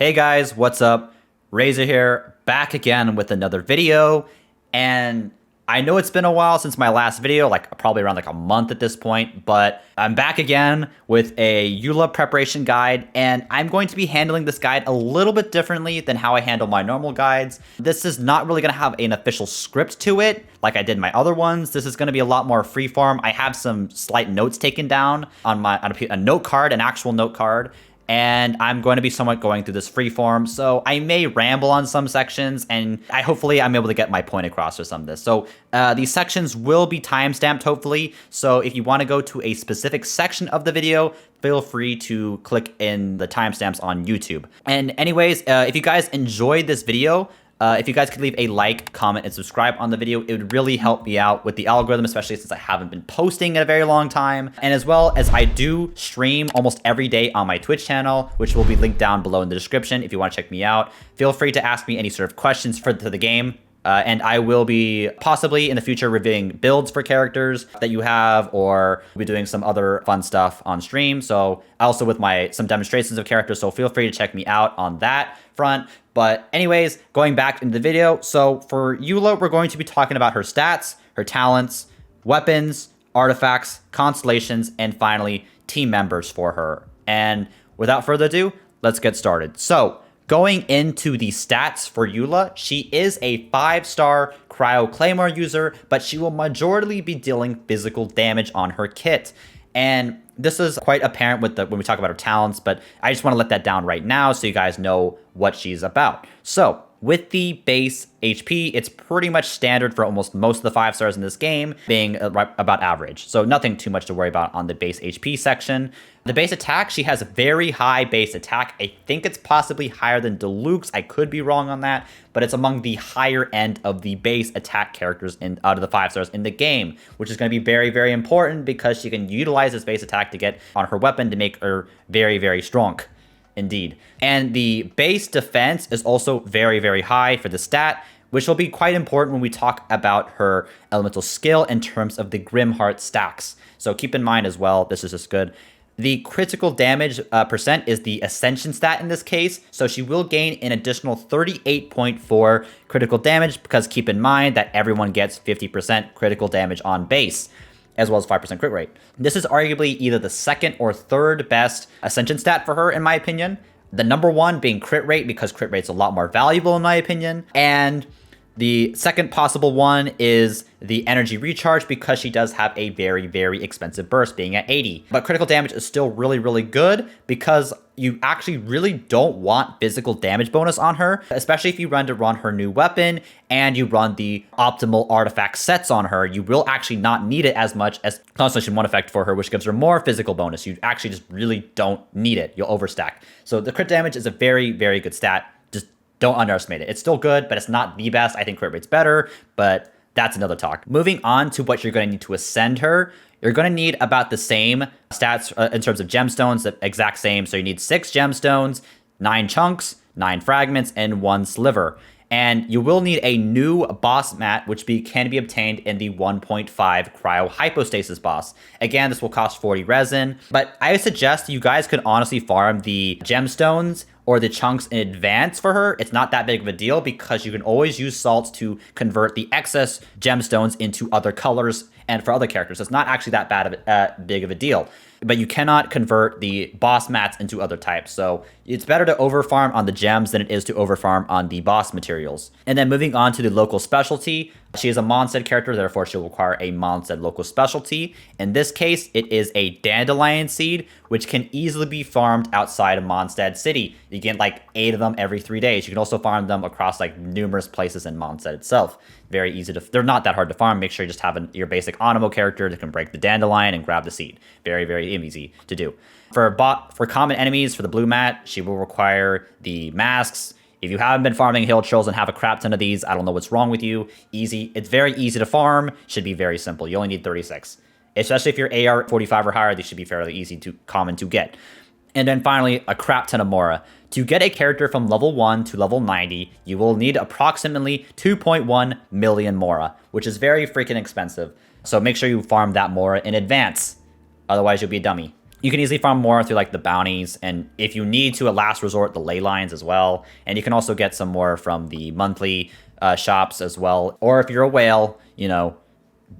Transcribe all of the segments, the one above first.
Hey guys, what's up? Razor here, back again with another video. And I know it's been a while since my last video, like probably around like a month at this point, but I'm back again with a Eula preparation guide, and I'm going to be handling this guide a little bit differently than how I handle my normal guides. This is not really going to have an official script to it, like I did my other ones. This is going to be a lot more freeform. I have some slight notes taken down on a note card, an actual note card, and I'm going to be somewhat going through this freeform, so I may ramble on some sections, and hopefully I'm able to get my point across with some of this. So these sections will be timestamped, hopefully, so if you want to go to a specific section of the video, feel free to click in the timestamps on YouTube. And anyways, if you guys enjoyed this video, if you guys could leave a like, comment, and subscribe on the video, it would really help me out with the algorithm, especially since I haven't been posting in a very long time. And as well as I do stream almost every day on my Twitch channel, which will be linked down below in the description if you want to check me out. Feel free to ask me any sort of questions for the game. And I will be possibly in the future reviewing builds for characters that you have, or we'll be doing some other fun stuff on stream. So also with some demonstrations of characters, so feel free to check me out on that front. But anyways, going back into the video, so for Eula, we're going to be talking about her stats, her talents, weapons, artifacts, constellations, and finally, team members for her. And without further ado, let's get started. So, going into the stats for Eula, she is a 5-star Cryo Claymore user, but she will majorly be dealing physical damage on her kit. And this is quite apparent when we talk about her talents, but I just want to let that down right now so you guys know what she's about. So, with the base HP, it's pretty much standard for almost most of the 5 stars in this game, being about average. So nothing too much to worry about on the base HP section. The base attack, she has a very high base attack. I think it's possibly higher than Deluxe. I could be wrong on that, but it's among the higher end of the base attack characters out of the 5 stars in the game, which is going to be very, very important because she can utilize this base attack to get on her weapon to make her very, very strong. Indeed. And the base defense is also very, very high for the stat, which will be quite important when we talk about her elemental skill in terms of the Grimheart stacks. So keep in mind as well, this is just good. The critical damage percent is the Ascension stat in this case, so she will gain an additional 38.4 critical damage, because keep in mind that everyone gets 50% critical damage on base, as well as 5% crit rate. This is arguably either the second or third best Ascension stat for her, in my opinion. The number one being crit rate, because crit rate's a lot more valuable, in my opinion. And the second possible one is the energy recharge, because she does have a very, very expensive burst, being at 80. But critical damage is still really, really good, because you actually really don't want physical damage bonus on her, especially if you run her new weapon and you run the optimal artifact sets on her. You will actually not need it as much as Constellation 1 effect for her, which gives her more physical bonus. You actually just really don't need it. You'll overstack. So the crit damage is a very, very good stat. Just don't underestimate it. It's still good, but it's not the best. I think crit rate's better, but that's another talk. Moving on to what you're going to need to ascend her. You're going to need about the same stats in terms of gemstones, the exact same. So you need 6 gemstones, 9 chunks, 9 fragments, and 1 sliver. And you will need a new boss mat, which can be obtained in the 1.5 cryo hypostasis boss. Again, this will cost 40 resin, but I suggest you guys could honestly farm the gemstones or the chunks in advance for her. It's not that big of a deal, because you can always use salts to convert the excess gemstones into other colors and for other characters. So it's not actually that big of a deal. But you cannot convert the boss mats into other types. So it's better to overfarm on the gems than it is to overfarm on the boss materials. And then moving on to the local specialty. She is a Mondstadt character, therefore she'll require a Mondstadt local specialty. In this case, it is a Dandelion Seed, which can easily be farmed outside of Mondstadt City. You get like 8 of them every 3 days. You can also farm them across like numerous places in Mondstadt itself. Very easy they're not that hard to farm. Make sure you just have your basic Animo character that can break the Dandelion and grab the seed. Very, very easy to do. For common enemies, for the blue mat, she will require the masks. If you haven't been farming hill trolls and have a crap ton of these, I don't know what's wrong with you. It's very easy to farm. Should be very simple. You only need 36. Especially if you're AR 45 or higher, these should be fairly easy common to get. And then finally, a crap ton of Mora. To get a character from level 1 to level 90, you will need approximately 2.1 million Mora, which is very freaking expensive. So make sure you farm that Mora in advance. Otherwise, you'll be a dummy. You can easily farm more through like the bounties, and if you need to, at last resort, the ley lines as well. And you can also get some more from the monthly shops as well. Or if you're a whale, you know,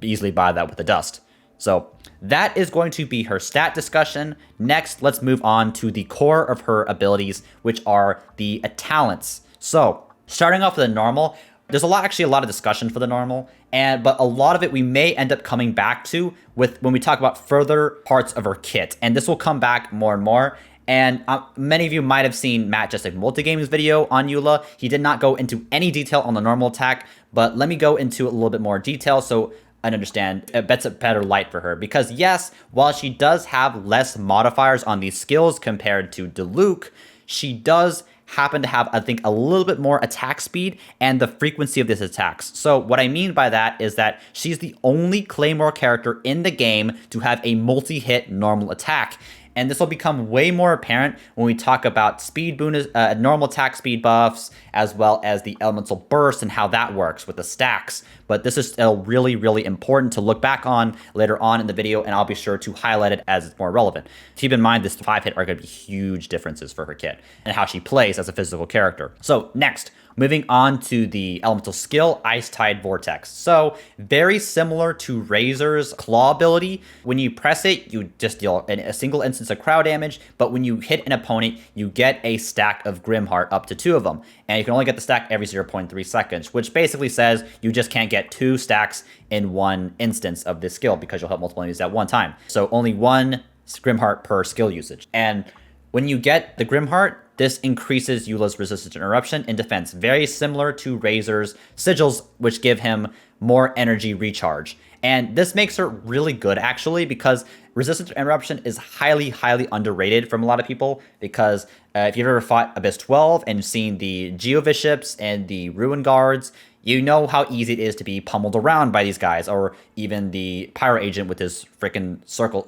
easily buy that with the dust. So that is going to be her stat discussion. Next, let's move on to the core of her abilities, which are the talents. So starting off with the normal, there's actually a lot of discussion for the normal, but a lot of it we may end up coming back to with when we talk about further parts of her kit, and this will come back more and more. And many of you might have seen Matt just a multi-games video on Eula. He did not go into any detail on the normal attack, but let me go into a little bit more detail so I understand it's a better light for her. Because yes, while she does have less modifiers on these skills compared to Diluc, she does happen to have, I think, a little bit more attack speed and the frequency of these attacks. So what I mean by that is that she's the only Claymore character in the game to have a multi-hit normal attack. And this will become way more apparent when we talk about speed bonus, normal attack speed buffs, as well as the elemental burst and how that works with the stacks. But this is still really, really important to look back on later on in the video, and I'll be sure to highlight it as it's more relevant. Keep in mind, this 5-hit are going to be huge differences for her kit and how she plays as a physical character. So next, moving on to the elemental skill, Ice Tide Vortex. So very similar to Razor's claw ability. When you press it, you just deal a single instance of crowd damage, but when you hit an opponent, you get a stack of Grimheart, up to 2 of them. And you can only get the stack every 0.3 seconds, which basically says you just can't get 2 stacks in one instance of this skill because you'll hit multiple enemies at one time. So only 1 Grimheart per skill usage. And when you get the Grimheart, this increases Eula's resistance to interruption and defense, very similar to Razor's sigils, which give him more energy recharge. And this makes her really good, actually, because resistance to interruption is highly, highly underrated from a lot of people. Because if you've ever fought Abyss 12 and seen the Geoviships and the Ruin Guards, you know how easy it is to be pummeled around by these guys, or even the Pyro Agent with his freaking circle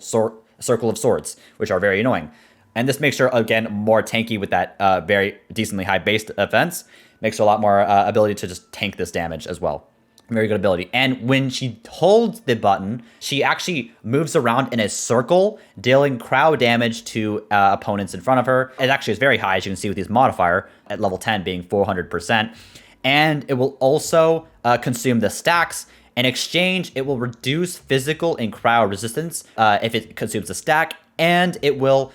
of swords, which are very annoying. And this makes her, again, more tanky with that very decently high base defense. Makes her a lot more ability to just tank this damage as well. Very good ability. And when she holds the button, she actually moves around in a circle, dealing crowd damage to opponents in front of her. It actually is very high, as you can see with these modifier, at level 10 being 400%. And it will also consume the stacks. In exchange, it will reduce physical and crowd resistance if it consumes the stack, and it will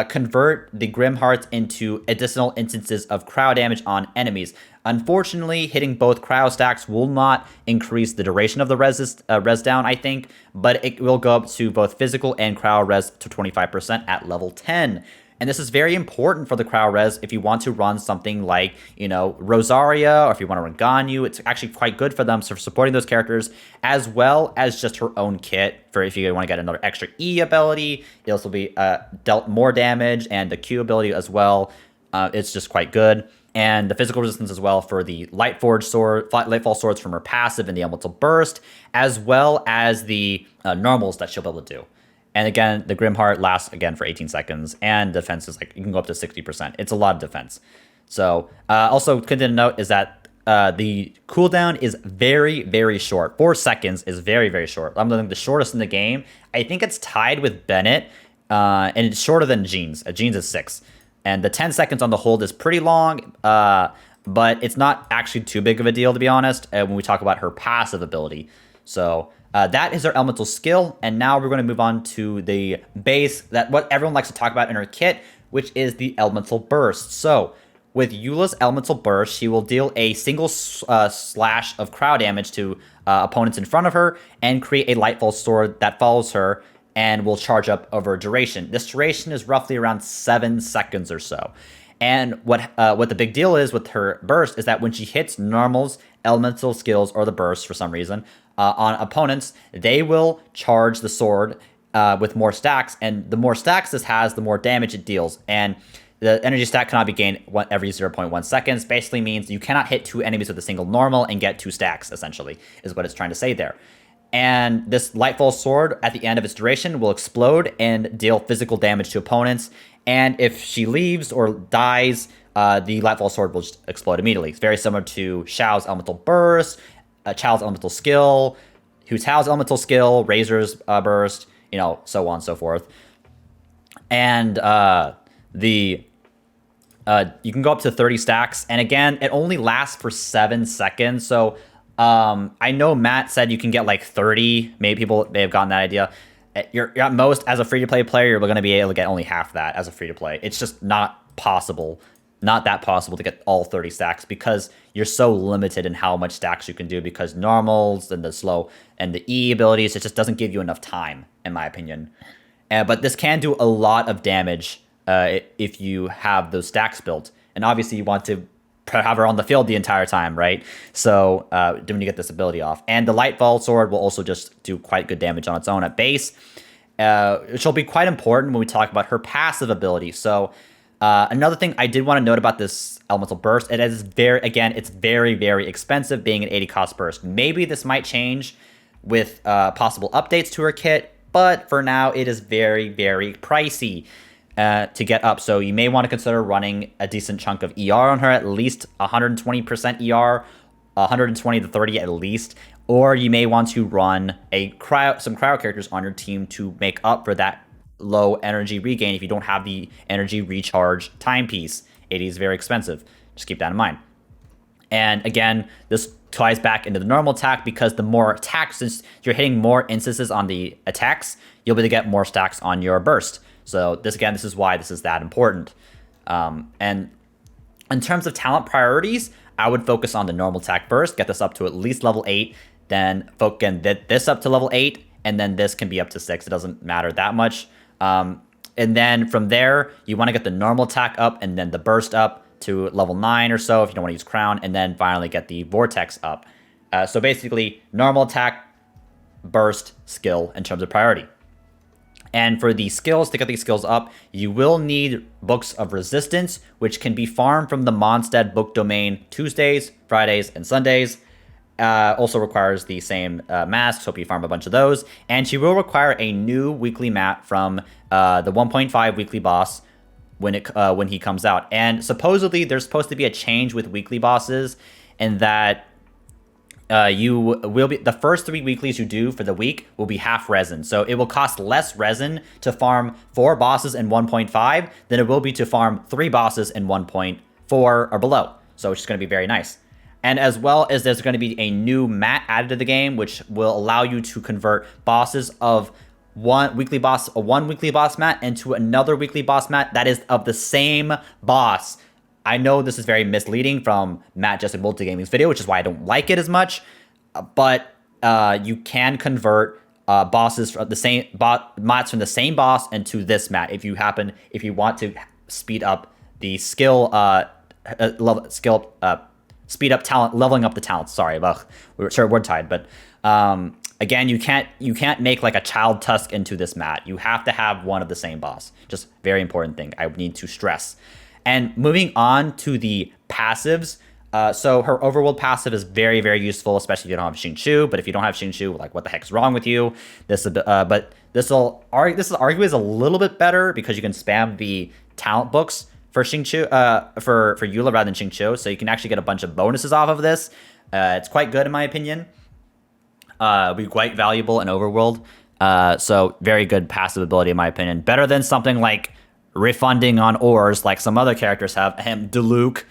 convert the Grimhearts into additional instances of crowd damage on enemies. Unfortunately, hitting both crowd stacks will not increase the duration of the res down, I think, but it will go up to both physical and crowd res to 25% at level 10. And this is very important for the crowd res if you want to run something like, you know, Rosaria, or if you want to run Ganyu. It's actually quite good for them for supporting those characters, as well as just her own kit for if you want to get another extra E ability. It'll also be dealt more damage, and the Q ability as well. It's just quite good. And the physical resistance as well for the Lightfall swords from her passive and the Elemental Burst, as well as the normals that she'll be able to do. And again, the Grimheart lasts, again, for 18 seconds, and defense is like, you can go up to 60%. It's a lot of defense. So, also, good to note is that the cooldown is very, very short. 4 seconds is very, very short. I'm the shortest in the game. I think it's tied with Bennett, and it's shorter than Jean's. Jean's is 6. And the 10 seconds on the hold is pretty long, but it's not actually too big of a deal, to be honest, when we talk about her passive ability. So that is her elemental skill, and now we're going to move on to the base, that what everyone likes to talk about in her kit, which is the elemental burst. So with Eula's elemental burst, she will deal a single slash of crowd damage to opponents in front of her and create a Lightfall sword that follows her and will charge up over a duration. This duration is roughly around 7 seconds or so. And what the big deal is with her burst is that when she hits normals, elemental skills, or the burst for some reason, on opponents, they will charge the sword with more stacks. And the more stacks this has, the more damage it deals. And the energy stack cannot be gained every 0.1 seconds. Basically means you cannot hit 2 enemies with a single normal and get 2 stacks, essentially, is what it's trying to say there. And this Lightfall sword, at the end of its duration, will explode and deal physical damage to opponents. And if she leaves or dies, the Lightfall sword will just explode immediately. It's very similar to Xiao's elemental burst, Chao's elemental skill, Hu Tao's elemental skill, Razor's burst, you know, so on and so forth. And the you can go up to 30 stacks, and again, it only lasts for 7 seconds. So I know Matt said you can get like 30. Maybe people may have gotten that idea. You're at most, as a free-to-play player, you're going to be able to get only half that as a free-to-play. It's just not possible, not that possible to get all 30 stacks, because you're so limited in how much stacks you can do, because normals and the slow and the E abilities, it just doesn't give you enough time, in my opinion. But this can do a lot of damage if you have those stacks built. And obviously you want to have her on the field the entire time, right? So when you get this ability off. And the Lightfall Sword will also just do quite good damage on its own at base, which will be quite important when we talk about her passive ability. So another thing I did want to note about this Elemental Burst, it is it's very, very expensive, being an 80 cost burst. Maybe this might change with possible updates to her kit, but for now it is very, very pricey to get up. So you may want to consider running a decent chunk of ER on her, at least 120% ER, 120 to 30 at least. Or you may want to run some cryo characters on your team to make up for that low energy regain if you don't have the energy recharge timepiece. 80 is very expensive. Just keep that in mind. And again, this ties back into the normal attack, because the more attacks, since you're hitting more instances on the attacks, you'll be able to get more stacks on your burst. So this is why this is that important. And in terms of talent priorities, I would focus on the normal attack burst, get this up to at least level 8, then get this up to level 8, and then this can be up to 6. It doesn't matter that much. And then from there, you want to get the normal attack up and then the burst up to level 9 or so if you don't want to use crown, and then finally get the vortex up. So basically, normal attack, burst, skill in terms of priority. And for the skills, to get these skills up, you will need Books of Resistance, which can be farmed from the Mondstadt book domain Tuesdays, Fridays, and Sundays. Also requires the same masks, hope you farm a bunch of those. And she will require a new weekly mat from the 1.5 weekly boss when he comes out. And supposedly there's supposed to be a change with weekly bosses, in that you will be, the first 3 weeklies you do for the week will be half resin. So it will cost less resin to farm 4 bosses in 1.5 than it will be to farm 3 bosses in 1.4 or below. So it's just going to be very nice. And as well as there's going to be a new mat added to the game, which will allow you to convert bosses of one weekly boss mat into another weekly boss mat that is of the same boss. I know this is very misleading from Matt Jessup Multigaming's video, which is why I don't like it as much. But you can convert bosses from the same mats from the same boss into this mat if you want to speed up the speed up talent, leveling up the talents. Sorry, we're tied, but again, you can't make like a Child Tusk into this mat. You have to have one of the same boss. Just very important thing I need to stress. And moving on to the passives, so her overworld passive is very, very useful, especially if you don't have Xingqiu. But if you don't have Xingqiu, like, what the heck's wrong with you? This is arguably is a little bit better, because you can spam the talent books for Xingqiu, for Eula rather than Xingqiu, so you can actually get a bunch of bonuses off of this. It's quite good in my opinion. Be quite valuable in overworld. So very good passive ability in my opinion. Better than something like refunding on ores, like some other characters have. Diluc,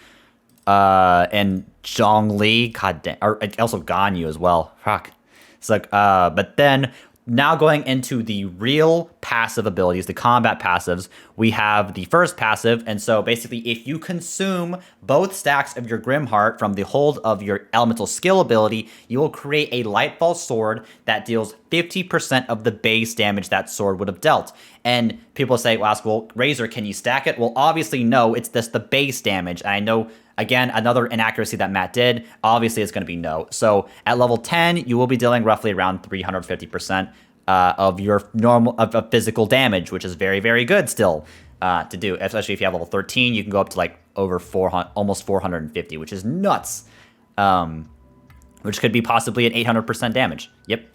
and Zhongli, god damn, or also Ganyu as well. Fuck. It's like, but then now going into the real passive abilities, the combat passives, we have the first passive. And so basically, if you consume both stacks of your Grimheart from the hold of your elemental skill ability, you will create a Lightfall Sword that deals 50% of the base damage that sword would have dealt. And people say, well, Razor, can you stack it? Well, obviously, no, it's just the base damage. And I know, again, another inaccuracy that Matt did, obviously it's going to be no. So at level 10, you will be dealing roughly around 350% of your normal of physical damage, which is very, very good still to do. Especially if you have level 13, you can go up to like over 400, almost 450, which is nuts. Which could be possibly an 800% damage. Yep.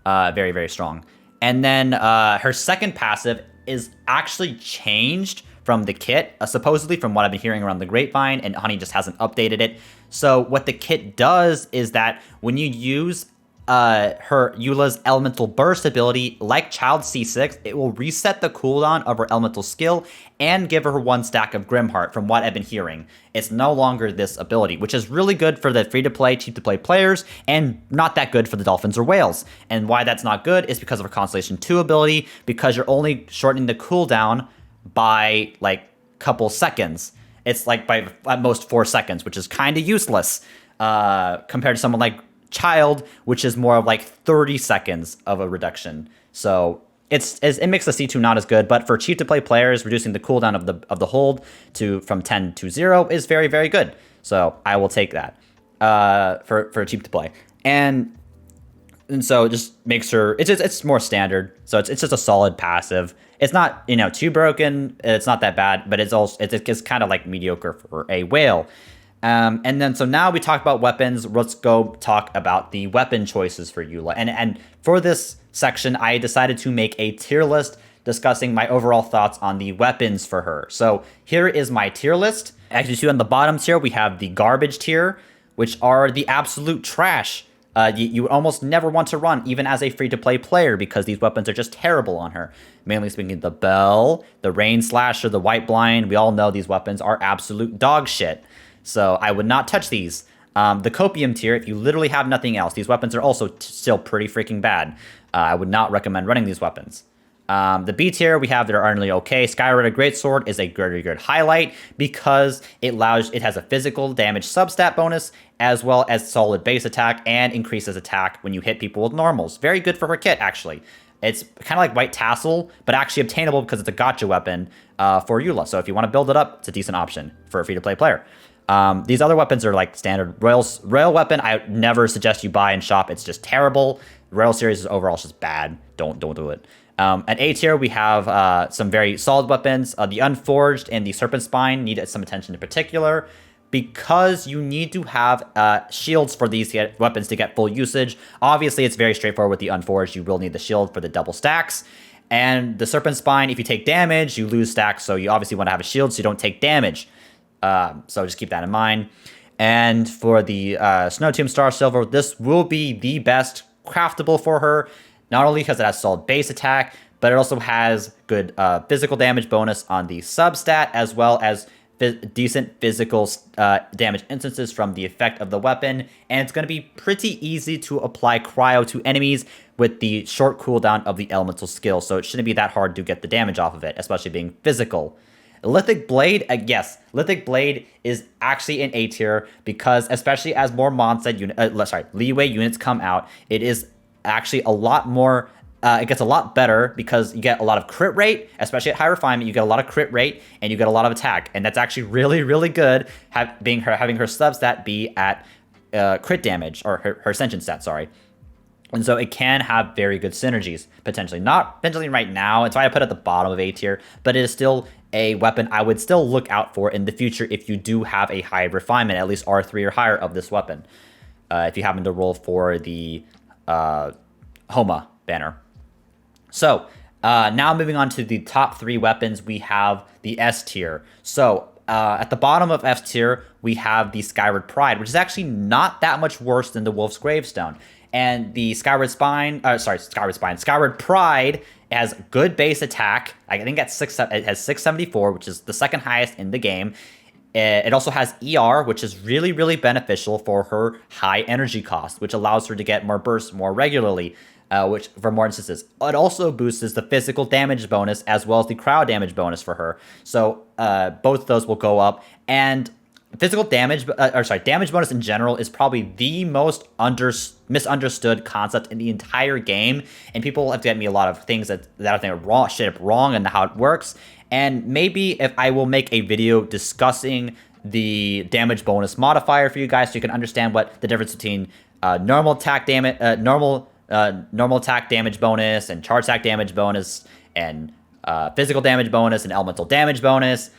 Very, very strong. And then her second passive is actually changed from the kit, supposedly from what I've been hearing around the grapevine, and Honey just hasn't updated it. So what the kit does is that when you use her Eula's elemental burst ability, like Child C6, it will reset the cooldown of her elemental skill and give her 1 stack of Grimheart, from what I've been hearing. It's no longer this ability, which is really good for the free-to-play, cheap-to-play players, and not that good for the Dolphins or Whales. And why that's not good is because of her Constellation 2 ability, because you're only shortening the cooldown by, like, couple seconds. It's, like, by at most 4 seconds, which is kind of useless compared to someone like Child, which is more of like 30 seconds of a reduction. So it makes the C2 not as good, but for cheap to play players, reducing the cooldown of the hold from 10 to 0 is very, very good. So I will take that for cheap to play. And so just makes her it's more standard. So it's just a solid passive. It's not, too broken. It's not that bad, but it's kind of like mediocre for a whale. And then, so now we talked about weapons. Let's go talk about the weapon choices for Eula. And for this section, I decided to make a tier list discussing my overall thoughts on the weapons for her. So here is my tier list. As you see on the bottom tier, we have the garbage tier, which are the absolute trash. You almost never want to run, even as a free-to-play player, because these weapons are just terrible on her. Mainly speaking, the Bell, the Rain Slasher, the White Blind. We all know these weapons are absolute dog shit. So I would not touch these. The Copium tier, if you literally have nothing else, these weapons are also still pretty freaking bad. I would not recommend running these weapons. The B tier, we have that are only okay. Skyrunner Greatsword is a very good highlight because it has a physical damage substat bonus as well as solid base attack and increases attack when you hit people with normals. Very good for her kit, actually. It's kind of like White Tassel, but actually obtainable because it's a gotcha weapon for Eula. So if you want to build it up, it's a decent option for a free-to-play player. These other weapons are like standard Royal weapon. I never suggest you buy and shop. It's just terrible. Royal series is overall just bad. Don't do it. At A tier, we have some very solid weapons. The Unforged and the Serpent Spine need some attention in particular because you need to have shields for these weapons to get full usage. Obviously, it's very straightforward with the Unforged. You will need the shield for the double stacks. And the Serpent Spine, if you take damage, you lose stacks. So you obviously want to have a shield so you don't take damage. So just keep that in mind. And for the Snow Tomb Star Silver, this will be the best craftable for her, not only because it has solid base attack, but it also has good physical damage bonus on the substat, as well as decent physical damage instances from the effect of the weapon. And it's going to be pretty easy to apply cryo to enemies with the short cooldown of the elemental skill, so it shouldn't be that hard to get the damage off of it, especially being physical. Lithic Blade, yes, Lithic Blade is actually in A tier because, especially as more Leeway units come out, it is actually a lot more. It gets a lot better because you get a lot of crit rate, especially at high refinement. You get a lot of crit rate and you get a lot of attack, and that's actually really, really good. Having her substat be at crit damage, or her ascension stat, sorry. And so it can have very good synergies, potentially. Not potentially right now. It's why I put it at the bottom of A tier, but it is still a weapon I would still look out for in the future if you do have a high refinement, at least R3 or higher of this weapon. If you happen to roll for the Homa banner. So now moving on to the top 3 weapons, we have the S tier. So at the bottom of F tier, we have the Skyward Pride, which is actually not that much worse than the Wolf's Gravestone. And the Skyward Pride has good base attack. I think it has 674, which is the second highest in the game. It also has ER, which is really, really beneficial for her high energy cost, which allows her to get more bursts more regularly, which for more instances. It also boosts the physical damage bonus as well as the crowd damage bonus for her. So both of those will go up. And physical damage, damage bonus in general is probably the most misunderstood concept in the entire game, and people have given me a lot of things that I think are straight up wrong and how it works. And maybe if I will make a video discussing the damage bonus modifier for you guys, so you can understand what the difference between normal attack damage bonus and charge attack damage bonus and physical damage bonus and elemental damage bonus.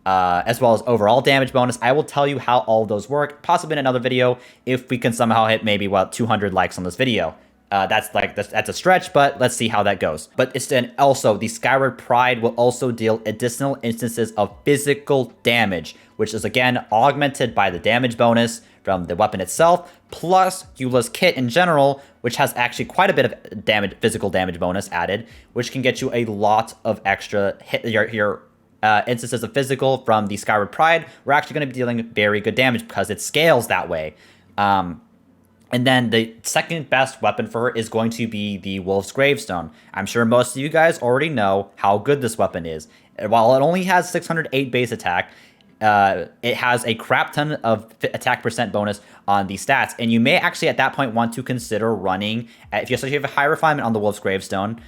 As well as overall damage bonus. I will tell you how all of those work, possibly in another video, if we can somehow hit maybe 200 likes on this video. That's a stretch, but let's see how that goes. But it's then also the Skyward Pride will also deal additional instances of physical damage, which is again augmented by the damage bonus from the weapon itself, plus Eula's kit in general, which has actually quite a bit of damage, physical damage bonus added, which can get you a lot of extra hit your instances of physical from the Skyward Pride. We're actually going to be dealing very good damage because it scales that way. And then the second best weapon for her is going to be the Wolf's Gravestone. I'm sure most of you guys already know how good this weapon is. While it only has 608 base attack, it has a crap ton of attack percent bonus on the stats. And you may actually at that point want to consider running, if you have a high refinement on the Wolf's Gravestone,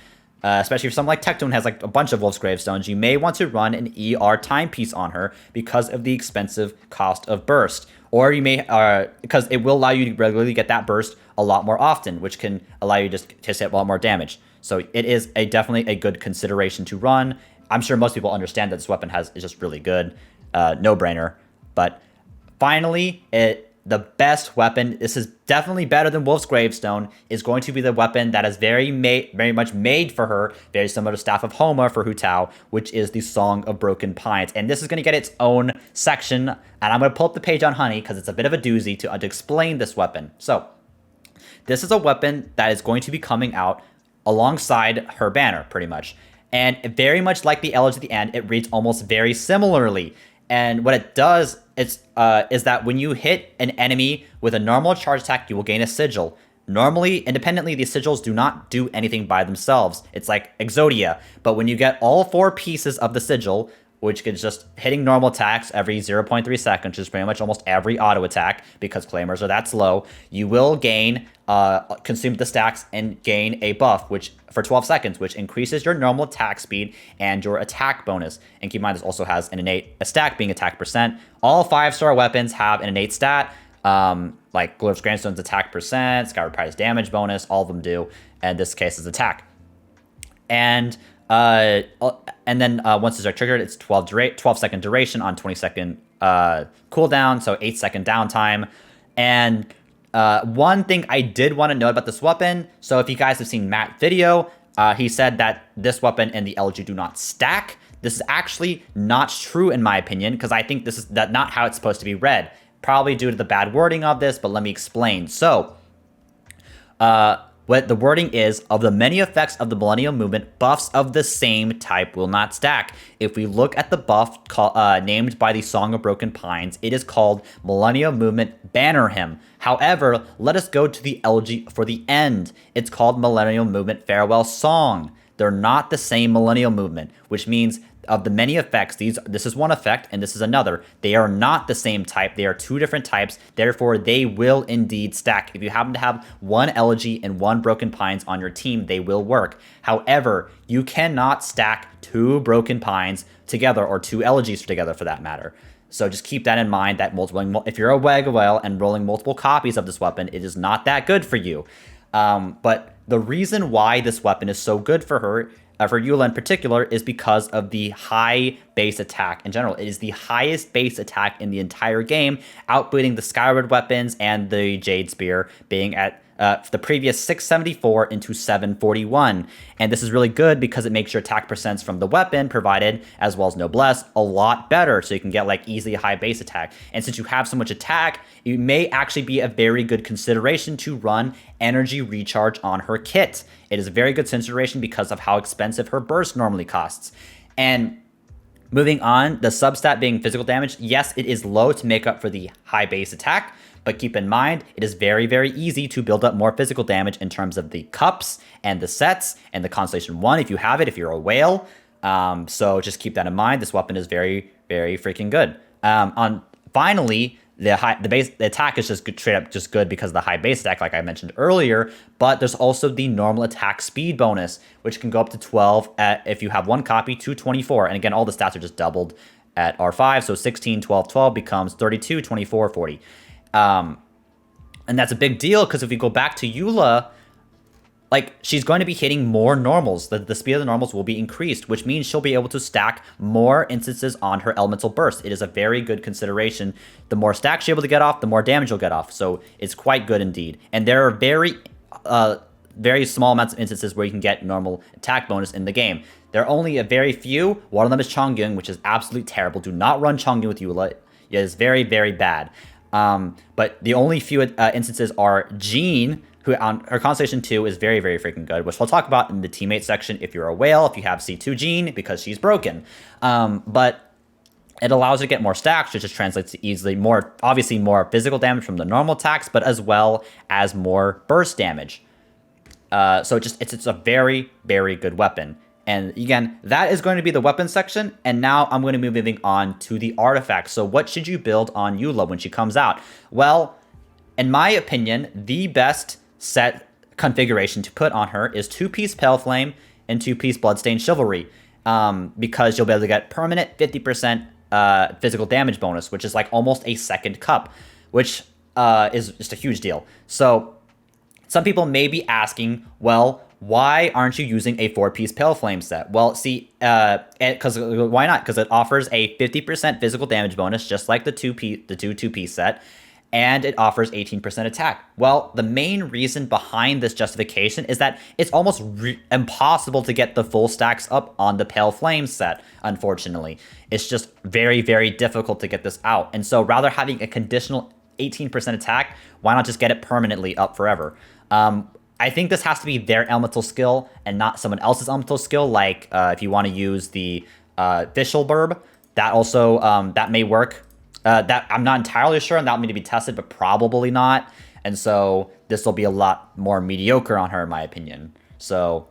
especially if something like Tectone has like a bunch of Wolf's Gravestones, you may want to run an ER timepiece on her because of the expensive cost of burst. Or you may, because it will allow you to regularly get that burst a lot more often, which can allow you to hit a lot more damage. So it is definitely a good consideration to run. I'm sure most people understand that this weapon is just really good. No brainer. But finally, the best weapon, this is definitely better than Wolf's Gravestone, is going to be the weapon that is very much made for her, very similar to Staff of Homa for Hu Tao, which is the Song of Broken Pines. And this is going to get its own section, and I'm going to pull up the page on Honey because it's a bit of a doozy to explain this weapon. So, this is a weapon that is going to be coming out alongside her banner, pretty much. And very much like the Elegy at the end, it reads almost very similarly. And what it does is that when you hit an enemy with a normal charge attack, you will gain a sigil. Normally, independently, these sigils do not do anything by themselves. It's like Exodia. But when you get all 4 pieces of the sigil, which is just hitting normal attacks every 0.3 seconds, which is pretty much almost every auto attack because claimers are that slow, you will gain, consume the stacks and gain a buff which for 12 seconds, which increases your normal attack speed and your attack bonus. And keep in mind, this also has a stack being attack percent. All 5-star weapons have an innate stat, like Wolf's Gravestone's attack percent, Skyward Pride's damage bonus, all of them do. And this case is attack. And then once these are triggered, it's 12-second duration on 20-second cooldown, so 8-second downtime. And one thing I did want to know about this weapon, so if you guys have seen Matt's video, he said that this weapon and the LG do not stack. This is actually not true in my opinion, because I think this is not how it's supposed to be read. Probably due to the bad wording of this, but let me explain. So, what the wording is, of the many effects of the Millennium Movement, buffs of the same type will not stack. If we look at the buff named by the Song of Broken Pines, it is called Millennium Movement Banner Hymn. However, let us go to the elegy for the end. It's called Millennium Movement Farewell Song. They're not the same Millennium Movement, which means of the many effects, this is one effect and this is another. They are not the same type. They are 2 different types. Therefore, they will indeed stack. If you happen to have one Elegy and one Broken Pines on your team, they will work. However, you cannot stack 2 Broken Pines together or 2 Elegies together for that matter. So just keep that in mind that if you're a Wagawell and rolling multiple copies of this weapon, it is not that good for you. But the reason why this weapon is so good for her, for Eula in particular, is because of the high base attack in general. It is the highest base attack in the entire game, outbeating the Skyward weapons and the Jade Spear being at the previous 674 into 741. And this is really good because it makes your attack percents from the weapon provided, as well as Noblesse, a lot better. So you can get like easily high base attack. And since you have so much attack, it may actually be a very good consideration to run energy recharge on her kit. It is a very good consideration because of how expensive her burst normally costs. And moving on, the substat being physical damage, yes, it is low to make up for the high base attack, but keep in mind, it is very, very easy to build up more physical damage in terms of the cups and the sets and the Constellation 1 if you have it, if you're a whale. So just keep that in mind. This weapon is very, very freaking good. Finally, the attack is just straight up just good because of the high base attack, like I mentioned earlier. But there's also the normal attack speed bonus, which can go up to 12 if you have one copy to 24. And again, all the stats are just doubled at R5. So 16, 12, 12 becomes 32, 24, 40. And that's a big deal because if we go back to Eula, like she's going to be hitting more normals. The speed of the normals will be increased, which means she'll be able to stack more instances on her elemental burst. It is a very good consideration. The more stacks you're able to get off, the more damage you'll get off. So it's quite good indeed. And there are very small amounts of instances where you can get normal attack bonus in the game. There are only a very few. One of them is Chongyun, which is absolutely terrible. Do not run Chongyun with Eula. is very, very bad. But the only few instances are Jean, who on her Constellation 2 is very, very freaking good, which we'll talk about in the teammate section if you're a whale, if you have C2 Jean, because she's broken. But it allows you to get more stacks, which just translates to easily obviously more physical damage from the normal attacks, but as well as more burst damage. So it's a very, very good weapon. And again, that is going to be the weapon section. And now I'm going to be moving on to the artifacts. So what should you build on Eula when she comes out? Well, in my opinion, the best set configuration to put on her is 2-piece Pale Flame and 2-piece Bloodstained Chivalry. Because you'll be able to get permanent 50% physical damage bonus, which is like almost a second cup, which is just a huge deal. So some people may be asking, well, why aren't you using a 4-piece Pale Flame set? Well, see, why not? Because it offers a 50% physical damage bonus, just like the 2-piece set, and it offers 18% attack. Well, the main reason behind this justification is that it's almost impossible to get the full stacks up on the Pale Flame set, unfortunately. It's just very, very difficult to get this out. And so rather having a conditional 18% attack, why not just get it permanently up forever? I think this has to be their elemental skill and not someone else's elemental skill, like if you want to use the Fischl Burb, that also, that may work. That I'm not entirely sure, and that will need to be tested, but probably not. And so this will be a lot more mediocre on her, in my opinion. So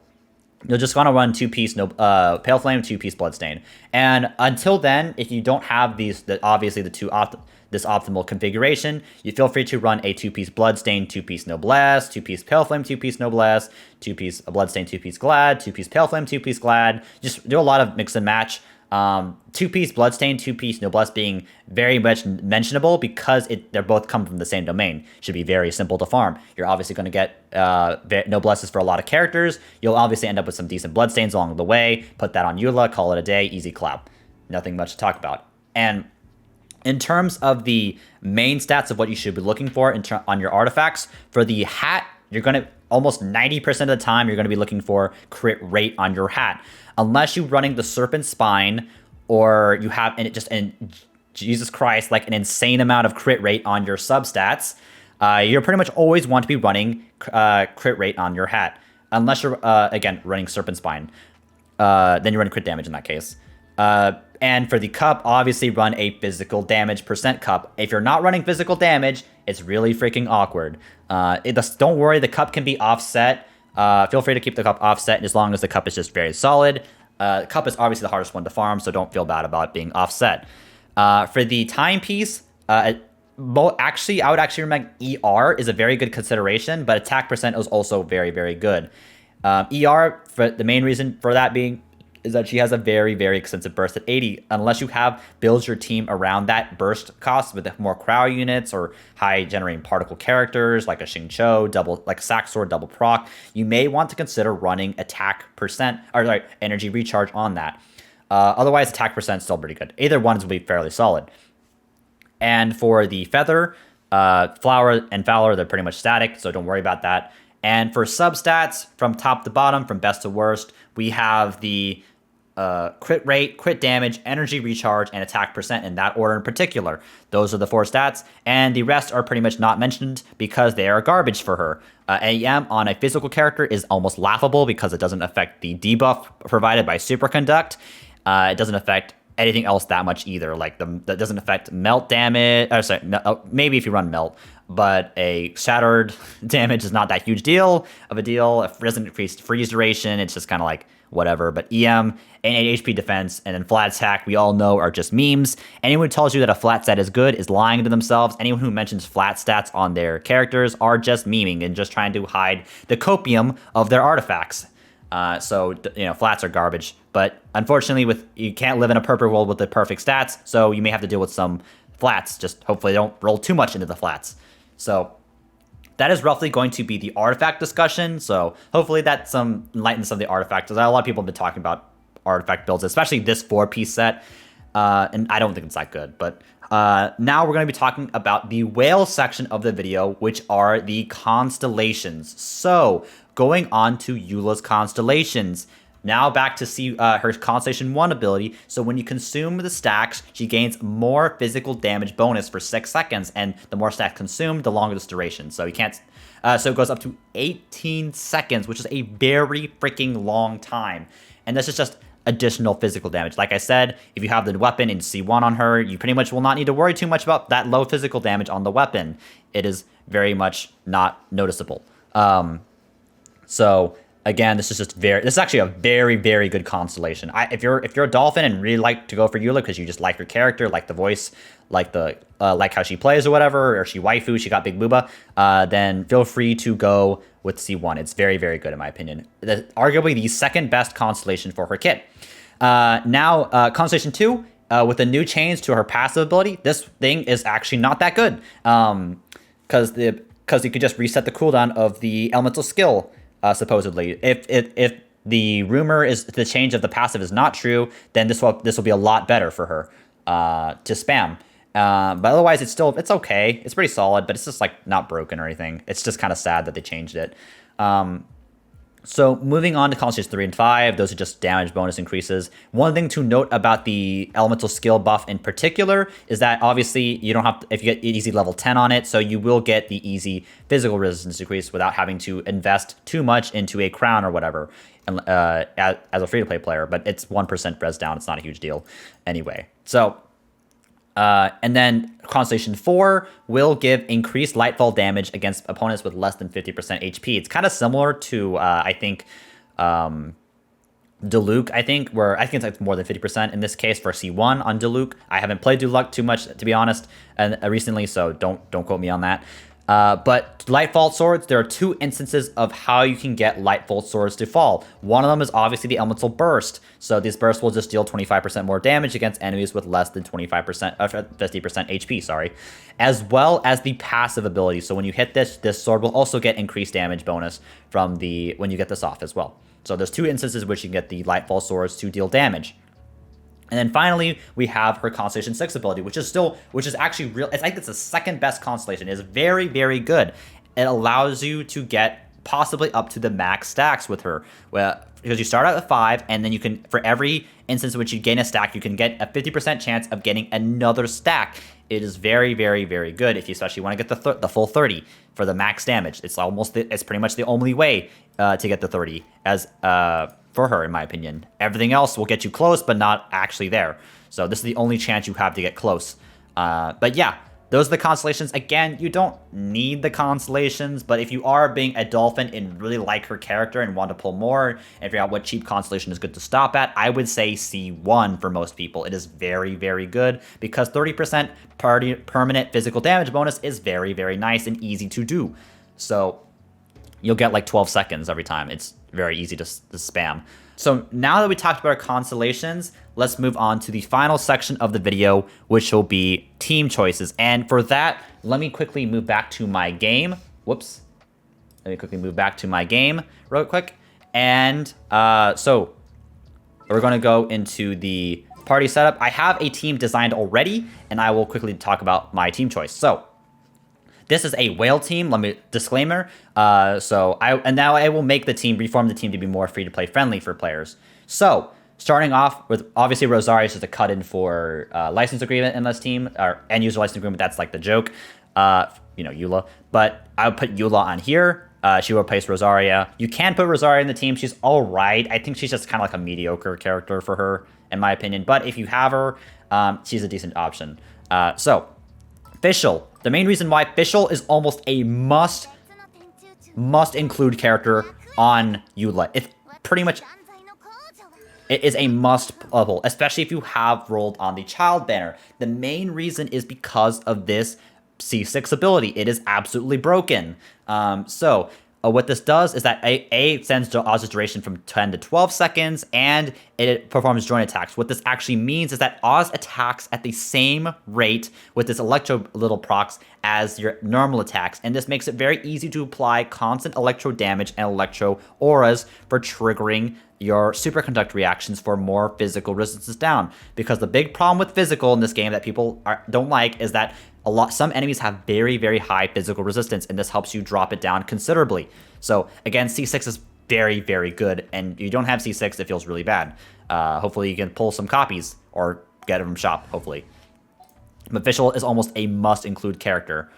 you'll just want to run 2-piece Pale Flame, 2-piece Bloodstain. And until then, if you don't have obviously this optimal configuration, you feel free to run a 2-piece Bloodstain, 2-piece Noblesse, 2-piece Pale Flame, 2-piece Noblesse, 2-piece Bloodstain, 2-piece Glad, 2-piece Pale Flame, 2-piece Glad. Just do a lot of mix and match. 2-piece Bloodstain, 2-piece Noblesse being very much mentionable because they're both come from the same domain. Should be very simple to farm. You're obviously going to get Noblesses for a lot of characters. You'll obviously end up with some decent Bloodstains along the way. Put that on Eula, call it a day, easy clap. Nothing much to talk about. And in terms of the main stats of what you should be looking for on your artifacts, for the hat, you're going to almost 90% of the time, you're going to be looking for crit rate on your hat. Unless you're running the Serpent Spine or you have Jesus Christ, like an insane amount of crit rate on your substats, you're pretty much always want to be running crit rate on your hat. Unless you're, again, running Serpent Spine. Then you're running crit damage in that case. And for the cup, obviously run a physical damage % cup. If you're not running physical damage, it's really freaking awkward. Don't worry, the cup can be offset. Feel free to keep the cup offset as long as the cup is just very solid. Cup is obviously the hardest one to farm, so don't feel bad about being offset. For the timepiece, I would actually recommend ER is a very good consideration, but attack % is also very, very good. ER, for the main reason for that being is that she has a very, very extensive burst at 80. Unless you build your team around that burst cost with more crowd units or high generating particle characters like a Xingqiu, like Sack Sword, double proc, you may want to consider running attack energy recharge on that. Otherwise, attack % is still pretty good. Either ones will be fairly solid. And for the feather, Flower and Fowler, they're pretty much static, so don't worry about that. And for substats, from top to bottom, from best to worst, we have the crit rate, crit damage, energy recharge, and attack % in that order in particular. Those are the 4 stats, and the rest are pretty much not mentioned because they are garbage for her. AEM on a physical character is almost laughable because it doesn't affect the debuff provided by Superconduct. It doesn't affect anything else that much either. Like that doesn't affect melt damage. Maybe if you run melt, but a shattered damage is not that huge deal. If it doesn't increase freeze duration, it's just kind of like whatever. But EM and 8 HP defense and then flat attack, we all know are just memes. Anyone who tells you that a flat stat is good is lying to themselves. Anyone who mentions flat stats on their characters are just memeing and just trying to hide the copium of their artifacts. So flats are garbage. But unfortunately, you can't live in a perfect world with the perfect stats, so you may have to deal with some flats. Just hopefully don't roll too much into the flats. So that is roughly going to be the artifact discussion. So hopefully that enlightens some of the artifacts. A lot of people have been talking about artifact builds, especially this 4-piece set. And I don't think it's that good. But now we're going to be talking about the whale section of the video, which are the constellations. So going on to Eula's constellations. Now back to see her Constellation 1 ability. So when you consume the stacks, she gains more physical damage bonus for 6 seconds. And the more stacks consumed, the longer this duration. So you can't... so it goes up to 18 seconds, which is a very freaking long time. And this is just additional physical damage. Like I said, if you have the weapon in C1 on her, you pretty much will not need to worry too much about that low physical damage on the weapon. It is very much not noticeable. So again, this is actually a very, very good constellation. If you're a dolphin and really like to go for Eula because you just like her character, like the voice, like how she plays or whatever, or she waifu, she got big booba, then feel free to go with C1. It's very, very good in my opinion. Arguably the second best constellation for her kit. Now, Constellation 2, with the new change to her passive ability, this thing is actually not that good. Because you could just reset the cooldown of the elemental skill, supposedly. If the rumor is the change of the passive is not true, then this will be a lot better for her to spam. But otherwise, it's okay. It's pretty solid, but it's just like not broken or anything. It's just kind of sad that they changed it. So moving on to Constellations 3 and 5, those are just damage bonus increases. One thing to note about the elemental skill buff in particular is that obviously you don't have to, if you get easy level 10 on it, so you will get the easy physical resistance increase without having to invest too much into a crown or whatever as a free-to-play player. But it's 1% res down. It's not a huge deal anyway. So... and then Constellation 4 will give increased lightfall damage against opponents with less than 50% HP. It's kind of similar to, I think, Diluc, where I think it's like more than 50% in this case for C1 on Diluc. I haven't played Diluc too much, to be honest, recently, so don't quote me on that. But Lightfall Swords, there are two instances of how you can get Lightfall Swords to fall. One of them is obviously the Elemental Burst. So these bursts will just deal 25% more damage against enemies with less than 50% HP, sorry. As well as the passive ability. So when you hit this sword will also get increased damage bonus from when you get this off as well. So there's two instances which you can get the Lightfall Swords to deal damage. And then finally, we have her Constellation 6 ability, which is actually real. I think it's the second best constellation. It is very, very good. It allows you to get possibly up to the max stacks with her. Because you start out at 5, and then you can, for every instance in which you gain a stack, you can get a 50% chance of getting another stack. It is very, very, very good if you especially want to get the full 30 for the max damage. It's pretty much the only way to get the 30 for her, in my opinion. Everything else will get you close, but not actually there. So this is the only chance you have to get close. But yeah, those are the constellations. Again, you don't need the constellations, but if you are being a dolphin and really like her character and want to pull more and figure out what cheap constellation is good to stop at, I would say C1 for most people. It is very, very good because 30% permanent physical damage bonus is very, very nice and easy to do. So you'll get like 12 seconds every time. It's very easy to spam. So now that we talked about our constellations, let's move on to the final section of the video, which will be team choices. And for that, let me quickly move back to my game. Whoops. Let me quickly move back to my game real quick. And so we're going to go into the party setup. I have a team designed already, and I will quickly talk about my team choice. So this is a whale team. Let me disclaimer. Now I will make reform the team to be more free-to-play friendly for players. So starting off with obviously Rosaria is just a cut-in for license agreement in this team, or end user license agreement. That's like the joke. Eula. But I would put Eula on here. She will replace Rosaria. You can put Rosaria in the team. She's all right. I think she's just kind of like a mediocre character for her, in my opinion. But if you have her, she's a decent option. So Fischl. The main reason why Fischl is almost a must include character on Eula. It's pretty much, it is a must level, especially if you have rolled on the child banner. The main reason is because of this C6 ability. It is absolutely broken. What this does is that it extends Oz's duration from 10 to 12 seconds, and it performs joint attacks. What this actually means is that Oz attacks at the same rate with this electro little procs as your normal attacks, and this makes it very easy to apply constant electro damage and electro auras for triggering your superconduct reactions for more physical resistance down. Because the big problem with physical in this game that people don't like is that some enemies have very, very high physical resistance, and this helps you drop it down considerably. So again, C6 is very, very good. And you don't have C6, it feels really bad. Hopefully you can pull some copies or get it from shop, hopefully. But Fischl is almost a must-include character.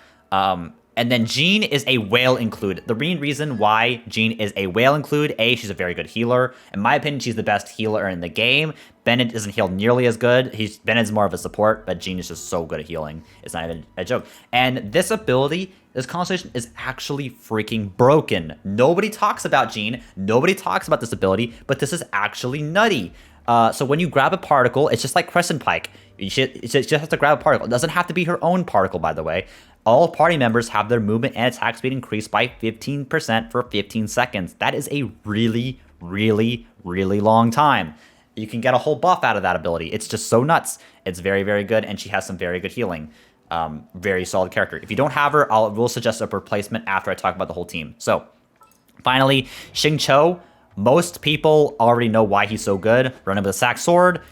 And then Jean is a whale include. The main reason why Jean is a whale include, A, she's a very good healer. In my opinion, she's the best healer in the game. Bennett isn't healed nearly as good. Bennett's more of a support, but Jean is just so good at healing. It's not even a joke. And this ability, this Constellation, is actually freaking broken. Nobody talks about Jean. Nobody talks about this ability, but this is actually nutty. So when you grab a particle, it's just like Crescent Pike. You just have to grab a particle. It doesn't have to be her own particle, by the way. All party members have their movement and attack speed increased by 15% for 15 seconds. That is a really, really, really long time. You can get a whole buff out of that ability. It's just so nuts. It's very, very good, and she has some very good healing. Very solid character. If you don't have her, we'll suggest a replacement after I talk about the whole team. So, finally, Xing Cho. Most people already know why he's so good. Run him with a sack sword,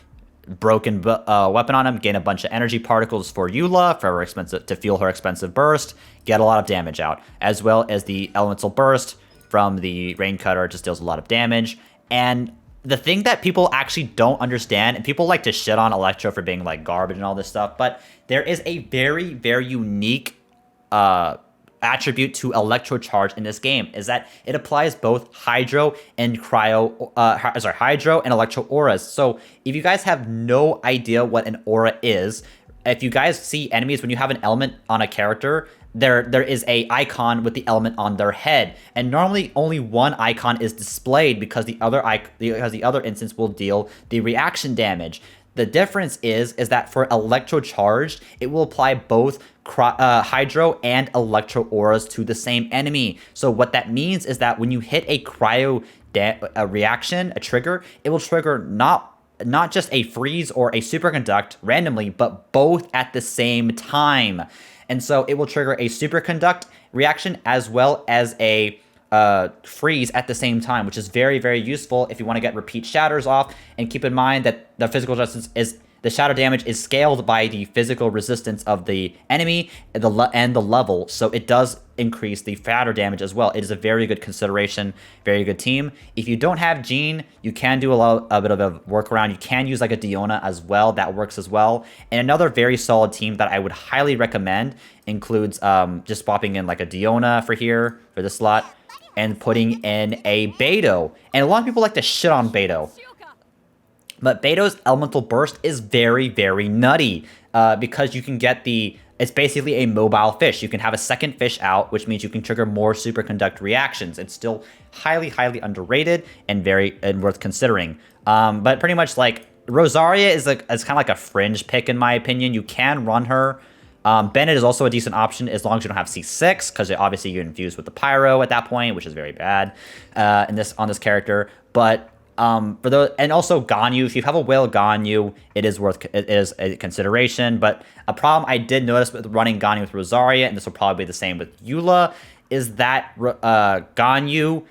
broken weapon on him, gain a bunch of energy particles for Eula for her to fuel her expensive burst, get a lot of damage out, as well as the elemental burst from the rain cutter just deals a lot of damage. And the thing that people actually don't understand, and people like to shit on Electro for being like garbage and all this stuff, but there is a very, very unique attribute to Electro Charge in this game, is that it applies both Hydro and Hydro and Electro Auras. So if you guys have no idea what an aura is, if you guys see enemies when you have an element on a character, there is a icon with the element on their head, and normally only one icon is displayed because the other instance will deal the reaction damage. The difference is that for Electro Charged, it will apply both Hydro and Electro Auras to the same enemy. So what that means is that when you hit a Cryo reaction, a trigger, it will trigger not just a freeze or a superconduct randomly, but both at the same time. And so it will trigger a superconduct reaction as well as a freeze at the same time, which is very, very useful if you want to get repeat shatters off. And keep in mind that the physical resistance is the shatter damage is scaled by the physical resistance of the enemy and the level, so it does increase the shatter damage as well. It is a very good consideration, very good team. If you don't have Jean, you can do a bit of a workaround. You can use like a Diona as well. That works as well. And another very solid team that I would highly recommend includes just swapping in like a Diona for here for this slot, and putting in a Beidou. And a lot of people like to shit on Beidou, but Beidou's elemental burst is very, very nutty because you can get it's basically a mobile fish. You can have a second fish out, which means you can trigger more superconduct reactions. It's still highly, highly underrated and worth considering. But pretty much like Rosaria is kind of like a fringe pick in my opinion. You can run her. Bennett is also a decent option as long as you don't have C6, because obviously you're infused with the Pyro at that point, which is very bad on this character. But and also Ganyu, if you have a whale Ganyu, it is a consideration. But a problem I did notice with running Ganyu with Rosaria, and this will probably be the same with Eula, is that Ganyu,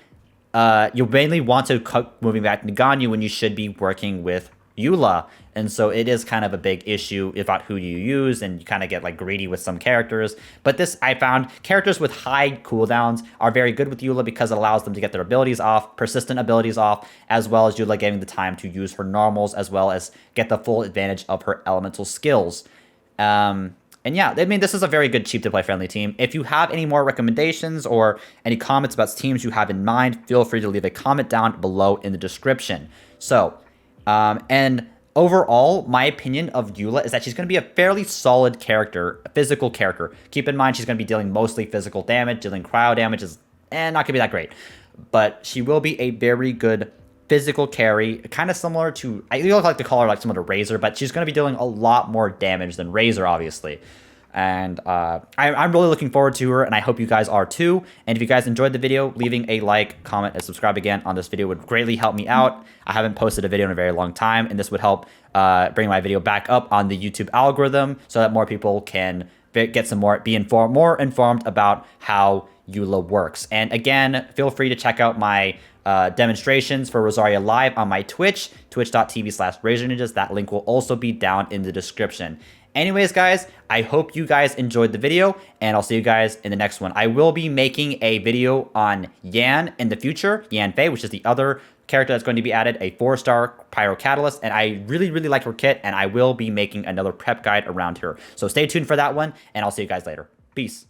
you mainly want to moving back to Ganyu when you should be working with Eula. And so it is kind of a big issue about who you use, and you kind of get like greedy with some characters. But I found characters with high cooldowns are very good with Eula because it allows them to get their abilities off, persistent abilities off, as well as Eula getting the time to use her normals, as well as get the full advantage of her elemental skills. And yeah, I mean, this is a very good cheap to play friendly team. If you have any more recommendations or any comments about teams you have in mind, feel free to leave a comment down below in the description. So, and overall, my opinion of Eula is that she's going to be a fairly solid character, a physical character. Keep in mind, she's going to be dealing mostly physical damage. Dealing cryo damage is not going to be that great. But she will be a very good physical carry, kind of similar to, I like to call her like similar to Razor, but she's going to be dealing a lot more damage than Razor, obviously. And I'm really looking forward to her, and I hope you guys are too. And if you guys enjoyed the video, leaving a like, comment, and subscribe again on this video would greatly help me out. I haven't posted a video in a very long time, and this would help bring my video back up on the YouTube algorithm so that more people can get more informed about how Eula works. And again, feel free to check out my demonstrations for Rosaria live on my Twitch, twitch.tv/RazorNinjas. That link will also be down in the description. Anyways, guys, I hope you guys enjoyed the video, and I'll see you guys in the next one. I will be making a video on Yan in the future, Yan Fei, which is the other character that's going to be added, a 4-star Pyro Catalyst, and I really, really like her kit, and I will be making another prep guide around her. So stay tuned for that one, and I'll see you guys later. Peace.